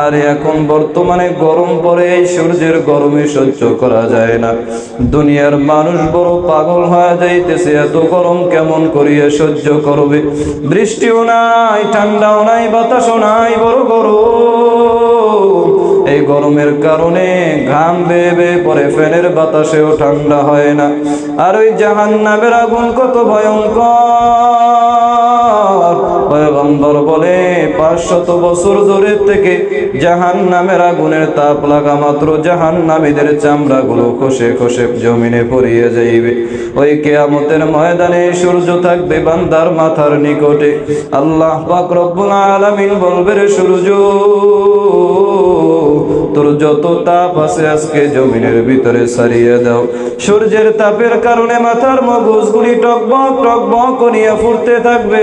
আর এখন বর্তমানে গরম পড়ে, এই সূর্যের গরমে সহ্য করা যায় না। দুনিয়ার মানুষ বড় পাগল হয়ে যাইতেছে, এত গরম কেমন করিয়া সহ্য করবে? বৃষ্টিও নাই, ঠান্ডাও নাই, বাতাসও নাই, বড় গরম। এই গরমের কারণে ঘাম বেয়ে বেয়ে পরে, ফ্যানের বাতাসেও ঠান্ডা হয় না। আর ওই জাহান্নামের আগুন কত ভয়ঙ্কর! পয়গম্বর বলে 500 বছর ধরে থেকে জাহান্নামের আগুনের তাপ লাগা মাত্র জাহান্নামীদের চামড়াগুলো খসে খসে জমিনে পড়িয়ে যাইবে। ওই কিয়ামতের ময়দানে সূর্য থাকবে বান্দার মাথার নিকটে। আল্লাহ পাক রব্বুল আলামিন বলবে, রে সূর্য, তোর যত তাপ আছে আজকে জমিনের ভিতরে সারিয়ে দাও। সূর্যের তাপের কারণে মাথার মগজগুলি টকবক টকবক করিয়া ফুটতে থাকবে।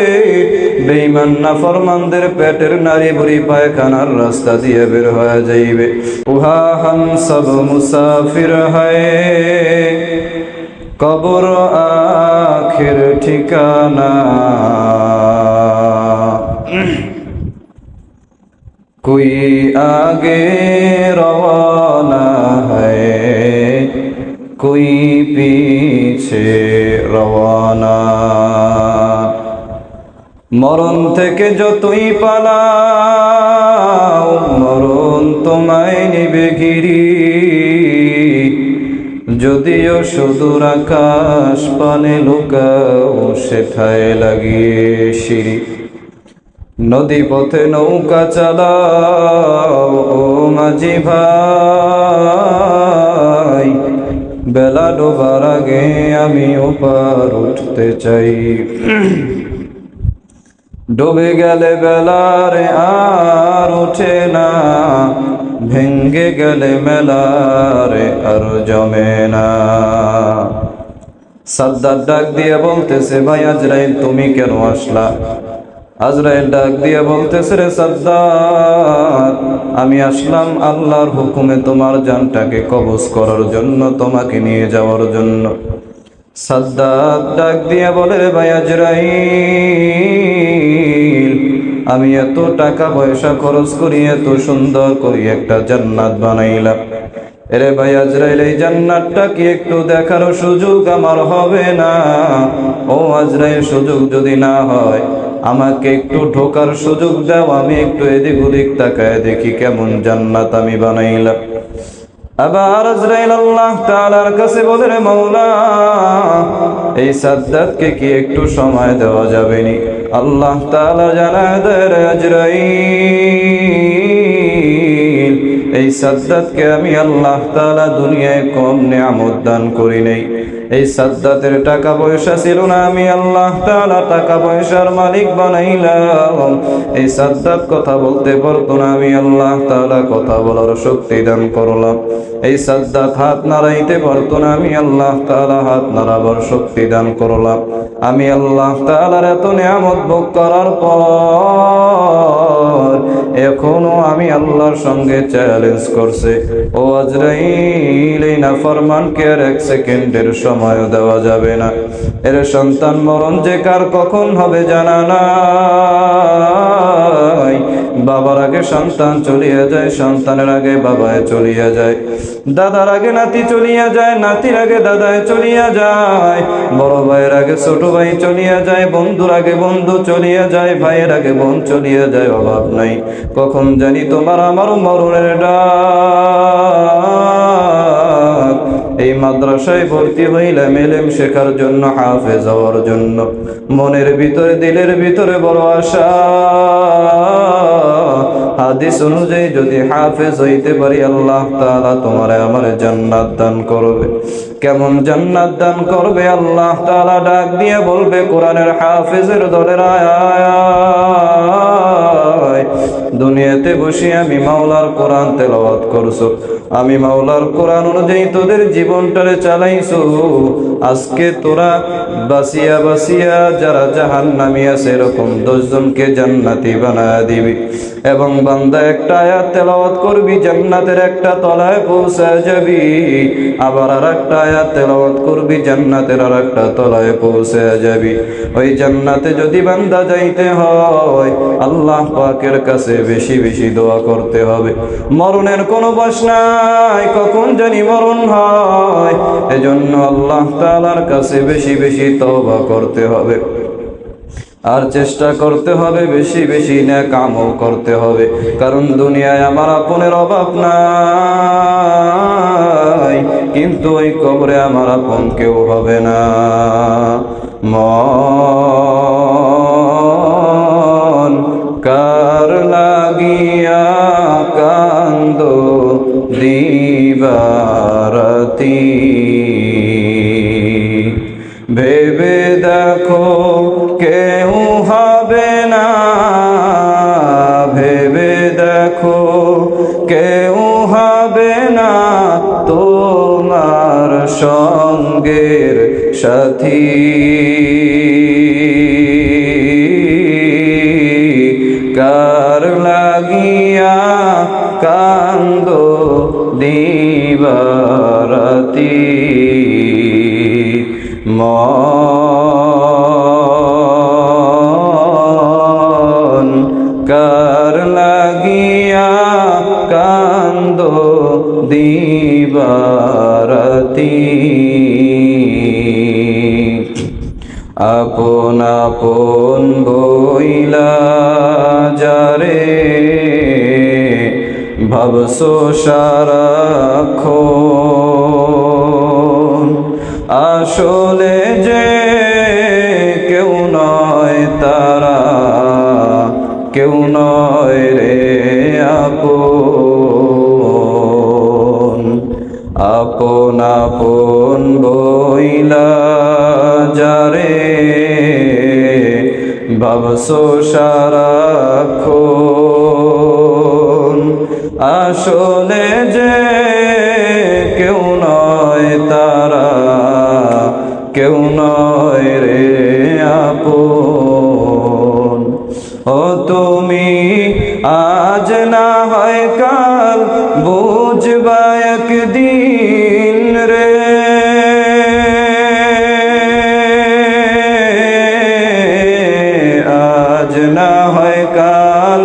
বেঈমান নাফরমানদের পেটের নাড়ি বুড়ি পায়খানার রাস্তা দিয়ে বের হয়ে যাইবে। উহা হাম সব মুসাফির হয়, কবর আখির ঠিকানা। कोई आगे रवाना है, कोई पीछे रवाना। মরণ থেকে যতই পালাও, মরণ তোমায় নিবে ঘিরি। যদিও সুদূর আকাশ পানে লুকাও, সেঠায় লাগিয়ে সিঁড়ি। নদী পথে নৌকা চালাও ও মাঝি ভাই, বেলা ডোবার আগে আমি ওপার উঠতে চাই। ডুবে গেলে বেলারে আর ওঠে না, ভেঙ্গে গেলে মেলারে আর জমে না। সাদ্দাত ডাক দিয়ে বলতেছে, ভাই আজরাইল তুমি কেন আসলা? আজরাইল ডাক দিয়ে বলতেছে, রে সাদ্দাত, আমি আসলাম আল্লাহর হুকুমে তোমার জানটাকে কবজ করার জন্য, তোমাকে নিয়ে যাওয়ার জন্য। সাদ্দাত ডাক দিয়ে বলে, রে ভাই আজরাইল, আমি এত টাকা পয়সা খরচ করি, এত সুন্দর করি একটা জান্নাত বানাইলাম। এরে ভাই আজরাইল, এই জান্নাতটা কি একটু দেখার সুযোগ আমার হবে না? ও আজরাইল, সুযোগ যদি না হয়, আমাকে একটু ঢোকার সুযোগ দাও, আমি একটু এদিক ওদিক তাকায় দেখি কেমন জান্নাত আমি বানাইলাম। আবার আজরাইল আল্লাহ তাআলার কাছে বলে, রে মাওলা, এই সাদ্দাতকে কি একটু সময় দেওয়া যাবে নি? আল্লাহ তাআলা জানায় দেয়, রে আজরাইল, এই সাদ্দাতকে আমি আল্লাহ তাআলা দুনিয়ায় কম নিয়ামত দান করি নাই। এই সাদ্দাতের টাকা পয়সা ছিল না, আমি আল্লাহ তাআলা টাকা পয়সার মালিক বানাইলাম। এই সাদ্দাত কথা বলতে পারতো না, আমি আল্লাহ তাআলা কথা বলার শক্তি দান করলাম। এই সাদ্দাত হাত নাড়াইতে পারতো না, আমি আল্লাহ তাআলা হাত নাড়াবার শক্তি দান করলাম। আমি আল্লাহ তাআলার এত নিয়ামত ভোগ করার পর এখনো আমি আল্লাহর সঙ্গে চ্যালেঞ্জ করছে, ও আজরাইল, এই নাফরমানকে আর 1 সেকেন্ডের সময় দেওয়া যাবে না। এর সন্তান মরণ যে কার কখন হবে জানা নাই। বাবার আগে সন্তান চলিয়া যায়, সন্তানের আগে বাবায় চলিয়া যায়, দাদার আগে নাতি চলিয়া যায়, নাতির আগে দাদায় চলিয়া যায়, বড় ভাইয়ের আগে ছোট ভাই চলিয়া যায়, বন্ধুর আগে বন্ধু চলিয়া যায়, ভাইয়ের আগে বোন চলিয়া যায়। অভাব নাই, কখন জানি তোমার আমার মরণের ডাক। এই মাদ্রাসায় ভর্তি হইলাম ইলম শেখার জন্য, হাফেজ হওয়ার জন্য। মনের ভিতরে দিলের ভিতরে বড় আশা, হাদিস অনুযায়ী যদি হাফেজ হইতে পারি, আল্লাহ তাআলা তোমারে আমারে জান্নাত দান করবে। কেমন জান্নাত দান করবে? আল্লাহ তাআলা ডাক দিয়ে বলবে, কোরআনের হাফেজের দলের আয়। দুনিয়াতে বসে আমি মাওলার কোরআন তেলাওয়াত করছো, আমি মাওলার কোরআন অনুযায়ী তোদের জীবনটারে চালাইছো, আজকে তোরা বাসিয়া বাসিয়া যারা জাহান্নামী আছে এরকম 10 জনকে জান্নাতি বানায়া দিবি। এবং বান্দা একটা আয়াত তেলাওয়াত করবি, জান্নাতের একটা তলায় পৌঁছে যাবি। আবার আরেকটা আয়াত তেলাওয়াত করবি, জান্নাতের আরেকটা তলায় পৌঁছে যাবি। ওই জান্নাতে যদি বান্দা যাইতে হয়, আল্লাহ পাকের কাছে বেশি বেশি দোয়া করতে হবে। মরণের কোনো বয়স নাই, কখন জানি মরণ হয়। এজন্য আল্লাহ তাআলার কাছে বেশি বেশি তওবা করতে হবে। আর চেষ্টা করতে হবে বেশি বেশি নেক আমল করতে হবে। কারণ দুনিয়ায় আমার আপনের অভাব নাই, কিন্তু ওই কবরে আমার আপন কেউ হবে না। মন কার লাগিয়া কান্দো দিবারাতি, ভেবে দেখো কেউ হবে না, ভেবে দেখো কেউ হবে না তোমার সঙ্গের সাথী। কার লাগিয়া কান্দো দিবারাতি, মন কার লাগিয়া কান্দো দিবারাতি। আপন আপন বইলা যারে ভাবছো সারাক্ষণ, আসলে যে কেউ নয় তারা, কেউ নয় রে আপন। আপন আপন বইলা যারে ভাবছো সারাক্ষণ, আসলে যে কেউ নয় তারা, কেউ নয় রে আপন। ও তুমি আজ না হয় কাল বুঝবা একদিন রে, আজ না হয় কাল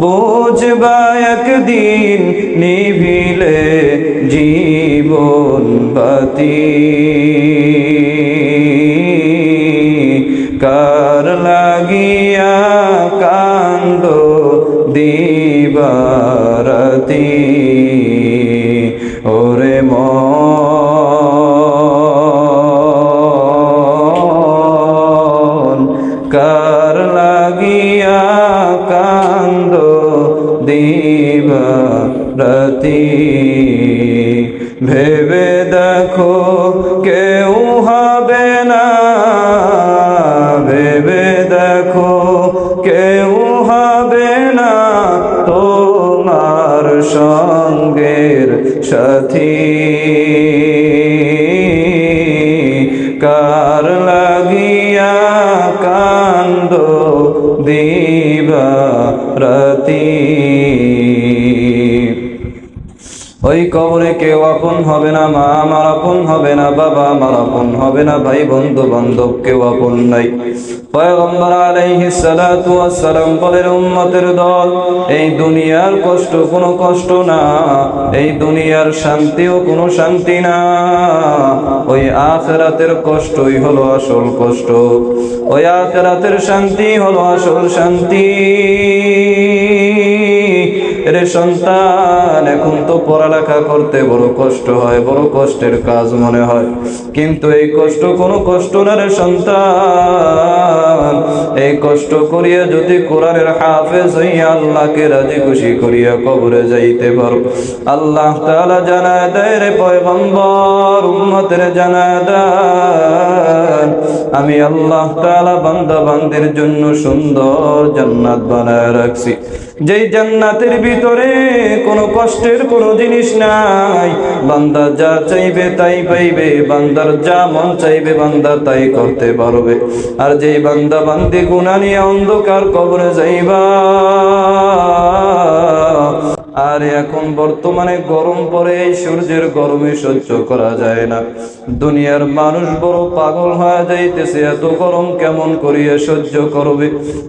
বুঝবা একদিন, নিভিলে জীবন বাতি। কার লাগিয়া কান্দো দিবারাতি, ওরে মন কার লাগিয়া কান্দো দিবারাতি। ভেবে দেখো কেউ হবে না, ভেবে দেখো কেউ হবে না তোমার সঙ্গের সাথী। কার লাগিয়া কান্দো দিবারাতি, ওই কবরে কেউ আপন হবে না। মা আমার আপন হবে না, বাবা আমার আপন হবে না, ভাই বন্ধু বান্ধব কেউ আপন নাই। পয়গম্বর আলাইহিস সালাতু ওয়াস সালাম বলেন, উম্মতের দল, এই দুনিয়ার কষ্ট কোনো কষ্ট না, এই দুনিয়ার শান্তিও কোনো শান্তি না, ওই আখিরাতের কষ্টই হলো আসল কষ্ট, ওই আখিরাতের শান্তি হলো আসল শান্তি। রে সন্তান, এখন তো পড়ালেখা করতে বড় কষ্ট হয়, বড় কষ্টের কাজ মনে হয়, কিন্তু এই কষ্ট কোনো কষ্ট না রে সন্তান। এই কষ্ট করিয়া যদি কোরআনের হাফেজ হইয়া আল্লাহকে রাজি খুশি করিয়া কবরে যাইতে পারো, আল্লাহ তাআলা জানায় দেয় রে পয়গম্বর, উম্মতের জানায় দেন, আমি আল্লাহ তাআলা বান্দা বান্দির জন্য সুন্দর জান্নাত বানায় রাখছি। যেই জান্নাতের ভিতরে কোনো কষ্টের কোনো জিনিস নাই, বান্দা যা চাইবে তাই পাইবে, বান্দার যা মন চাইবে বান্দা তাই করতে পারবে। আর যেই বান্দা বান্দি গুনাহ নিয়ে অন্ধকার কবরে যাইবা, আর এখন বর্তমানে গরম পড়ে, এই সূর্যের গরমে সহ্য করা যায় না। দুনিয়ার মানুষ বড় পাগল হয়ে যাইতেছে, এত গরম কেমন করিয়া সহ্য করবে?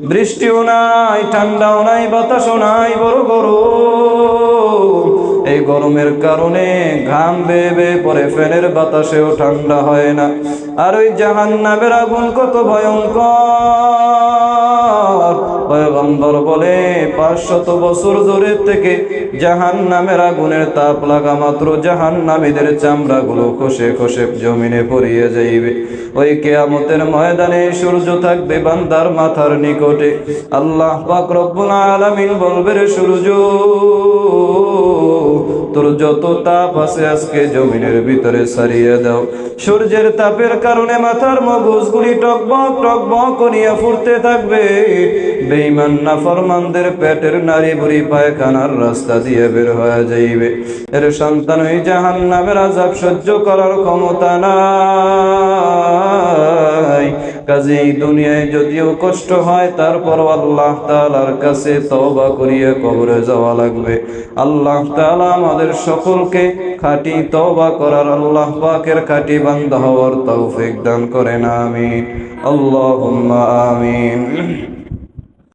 বৃষ্টিও নাই, ঠান্ডাও নাই, বাতাসও নাই, বড় গরম। এই গরমের কারণে ঘাম বেয়ে বেয়ে পরে, ফ্যানের বাতাসেও ঠান্ডা হয় না। আর ওই জাহান্নামের আগুন কত ভয়ঙ্কর! পয়গম্বর বলে 500 বছর ধরে থেকে জাহান্নামের আগুনের তাপ লাগা মাত্র জাহান্নামীদের চামড়াগুলো খসে খসে জমিনে পড়িয়ে যাইবে। ওই কিয়ামতের ময়দানে সূর্য থাকবে বান্দার মাথার নিকটে। আল্লাহ পাক রব্বুল আলামিন বলবে, রে সূর্য, তোর যত তাপ আছে আজকে জমিনের ভিতরে ছাড়িয়ে দাও। সূর্যের তাপের কারণে মাথার মগজগুলি টকবক টকবক করিয়া ফুটতে থাকবে। বেঈমান নাফরমানদের পেটের নাড়ি বুড়ি পায়খানার রাস্তা দিয়ে বের হয়ে যাইবে। এর সন্তান ওই জাহান্নামের আযাব সহ্য করার ক্ষমতা নাই। কাজেই দুনিয়ায় যদিও কষ্ট হয়, তারপর আল্লাহ তাআলার কাছে তওবা করিয়া কবরে যাওয়া লাগবে। আল্লাহ তাআলা আমাদের সকলকে খাঁটি তওবা করার, আল্লাহ পাকের খাঁটি বান্দা হওয়ার তৌফিক দান করেন। আমিন, আল্লাহুম্মা আমিন।